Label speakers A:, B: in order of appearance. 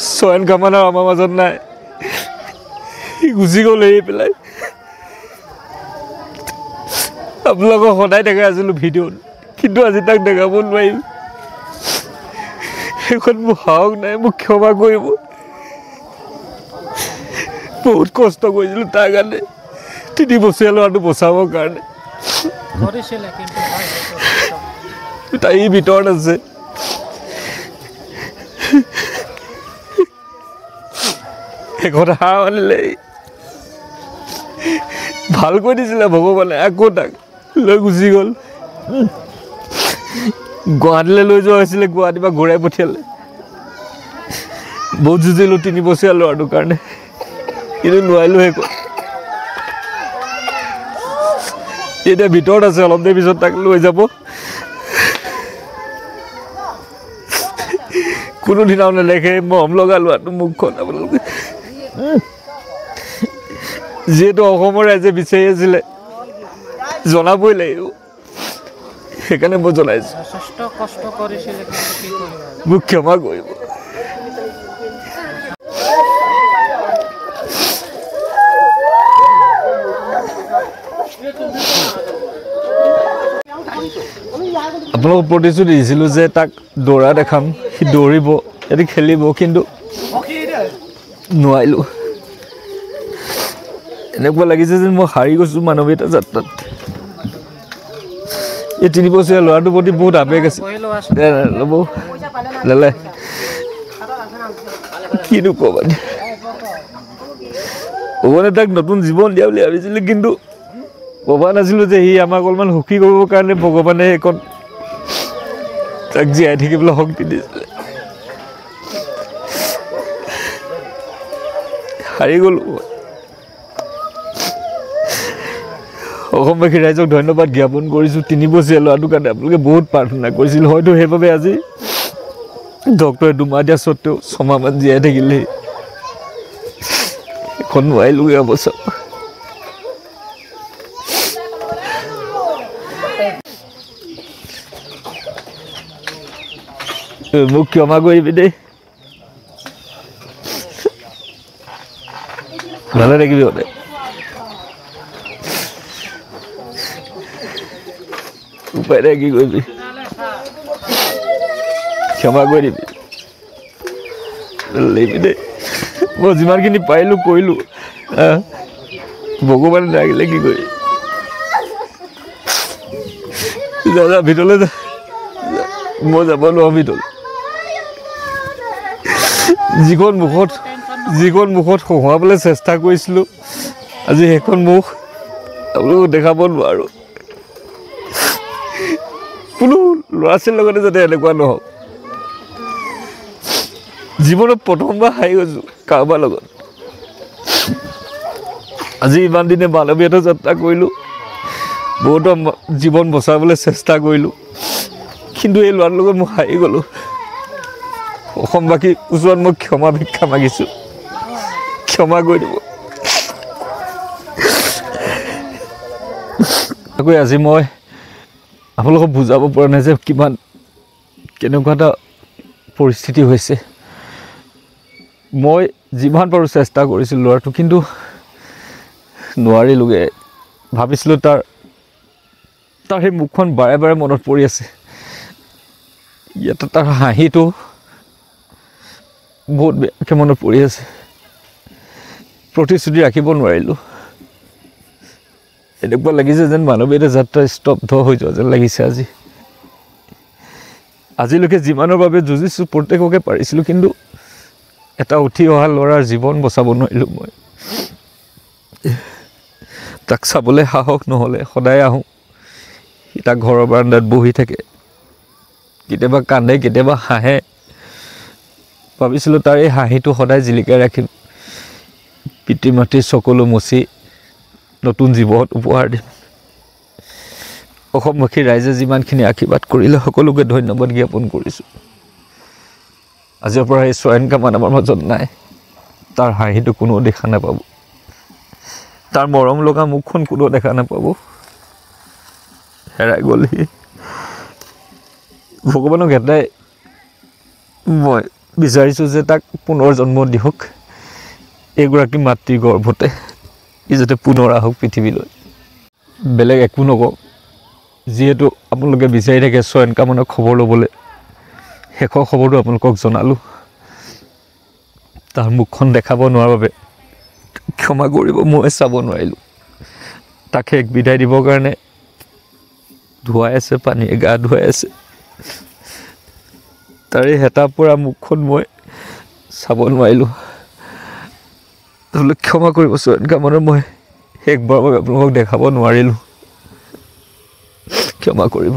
A: চয়ন কামান আৰু আমাৰ মাজত নাই সি গুচি গ'ল এৰি পেলাই আপোনালোকক সদায় দেখাই আছিলোঁ ভিডিঅ'ত কিন্তু আজি তাক দেখাব নোৱাৰিম সেইখন মোৰ সাহস নাই মোক ক্ষমা কৰিব বহুত কষ্ট কৰিছিলোঁ তাৰ কাৰণে 3 বছৰীয়া ল'ৰাটো বচাবৰ কাৰণে তাই ভিতৰত আছে কথা আনিলে ভাল কৰি দিছিলে ভগৱানে আকৌ তাক লৈ গুচি গ'ল গুৱাহাটীলৈ লৈ যোৱা হৈছিলে গুৱাহাটীৰ পৰা ঘূৰাই পঠিয়ালে বহুত যুঁজিলোঁ 3 বছৰীয়া ল'ৰাটোৰ কাৰণে কিন্তু নোৱাৰিলোঁ সেইখন এতিয়া ভিতৰত আছে অলপ দেৰি পিছত তাক লৈ যাব কোনোদিনাও নেদেখে মৰম লগা ল'ৰাটো মুখখন আপোনালোকে যিহেতু অসমৰ ৰাইজে বিচাৰি আছিলে জনাবই লাগিব সেইকাৰণে মই জনাইছোঁ মোক ক্ষমা কৰিব আপোনালোকক প্ৰতিশ্ৰুতি দিছিলোঁ যে তাক দৌৰা দেখাম সি দৌৰিব এটি খেলিব কিন্তু নোৱাৰিলোঁ এনেকুৱা লাগিছে যেন মই হাৰি গৈছোঁ মানৱীয়তা যাত্ৰাত এই 3 বছৰীয়া ল'ৰাটোৰ প্ৰতি বহুত আৱেগ আছে ল'ব লেলে কিনো ক'বা ভগৱানে তাক নতুন জীৱন দিয়া বুলি ভাবিছিলোঁ কিন্তু ভবা নাছিলোঁ যে সি আমাক অলপমান সুখী কৰিবৰ কাৰণে ভগৱানে এখন তাক জীয়াই থাকিবলৈ শক্তি দিছিলে হাৰি গ'লোঁ অসমবাসী ৰাইজক ধন্যবাদ জ্ঞাপন কৰিছোঁ 3 বছৰীয়া ল'ৰাটোৰ কাৰণে আপোনালোকে বহুত প্ৰাৰ্থনা কৰিছিল হয়তো সেইবাবে আজি ডক্টৰে 2 মাহ দিয়া স্বত্তেও 6 মাহমান জীয়াই থাকিলে এখন নোৱাৰিলোগৈ অৱস্থা মোক ক্ষমা কৰিবি দেই ভালে থাকিবি সদায় উপায় নাই কি কৰিবি ক্ষমা কৰি দিবি দেই মই যিমানখিনি পাৰিলোঁ কৰিলোঁ ভগৱানে লাগিলে কি কৰি যা ভিতৰলৈ যা মই যাব নোৱাৰোঁ ভিতৰলৈ যিখন মুখত হহুৱাবলৈ চেষ্টা কৰিছিলোঁ আজি সেইখন মুখ আপোনালোকক দেখাব নোৱাৰোঁ কোনো ল'ৰা ছোৱালীৰ লগতে যাতে এনেকুৱা নহওক জীৱনত প্ৰথমবাৰ হাৰি গৈছোঁ কাৰোবাৰ লগত আজি ইমান দিনে মানৱীয়তা যাত্ৰা কৰিলোঁ বহুতৰ জীৱন বচাবলৈ চেষ্টা কৰিলোঁ কিন্তু এই ল'ৰাটোৰ লগত মই হাৰি গ'লোঁ অসমবাসীৰ ওচৰত মই ক্ষমা ভিক্ষা মাগিছোঁ ক্ষমা কৰি দিব আকৌ আজি মই আপোনালোকক বুজাব পৰা নাই যে কিমান কেনেকুৱা এটা পৰিস্থিতি হৈছে মই যিমান পাৰোঁ চেষ্টা কৰিছিলোঁ ল'ৰাটো কিন্তু নোৱাৰিলোগৈ ভাবিছিলোঁ তাৰ সেই মুখখন বাৰে বাৰে মনত পৰি আছে ইয়াতে তাৰ হাঁহিটো বহুত বেয়াকৈ মনত পৰি আছে প্ৰতিশ্ৰুতি ৰাখিব নোৱাৰিলোঁ এনেকুৱা লাগিছে যেন মানৱীয়তা যাত্ৰা স্তব্ধ হৈ যোৱা যেন লাগিছে আজিলৈকে যিমানৰ বাবে যুঁজিছোঁ প্ৰত্যেককে পাৰিছিলোঁ কিন্তু এটা উঠি অহা ল'ৰাৰ জীৱন বচাব নোৱাৰিলোঁ মই তাক চাবলৈ সাহস নহ'লে সদায় আহোঁ সি তাক ঘৰৰ বাৰান্দাত বহি থাকে কেতিয়াবা কান্দে কেতিয়াবা হাঁহে ভাবিছিলোঁ তাৰ এই হাঁহিটো সদায় জিলিকাই ৰাখিম পিতৃ মাতৃৰ চকুলো মুচি নতুন জীৱন উপহাৰ দিম অসমবাসী ৰাইজে যিমানখিনি আশীৰ্বাদ কৰিলে সকলোকে ধন্যবাদ জ্ঞাপন কৰিছোঁ আজিৰ পৰা এই চয়ন কামান আমাৰ মাজত নাই তাৰ হাঁহিটো কোনো দেখা নাপাব তাৰ মৰম লগা মুখখন কোনো দেখা নাপাব হেৰাই গ'ল সি ভগৱানক এটাই মই বিচাৰিছোঁ যে তাক পুনৰ জন্ম দিয়ক, এগৰাকী মাতৃৰ গৰ্ভতে ই যাতে পুনৰ আহক পৃথিৱীলৈ। বেলেগ একো নকওঁ, যিহেতু আপোনালোকে বিচাৰি থাকে চয়ন কামনাৰ খবৰ ল'বলৈ, শেষৰ খবৰটো আপোনালোকক জনালোঁ। তাৰ মুখখন দেখাব নোৱাৰাৰ বাবে ক্ষমা কৰিব, মই চাব নোৱাৰিলোঁ। তাক শেষ বিদায় দিবৰ কাৰণে ধুৱাই আছে, পানীয়ে গা ধুৱাই আছে। তাৰে হেতা পৰা মুখখন মই চাব নোৱাৰিলোঁ। তালৈ ক্ষমা কৰিব চয়ন কামনাৰ, মই শেষবাৰৰ বাবে আপোনালোকক দেখাব নোৱাৰিলোঁ, ক্ষমা কৰিব।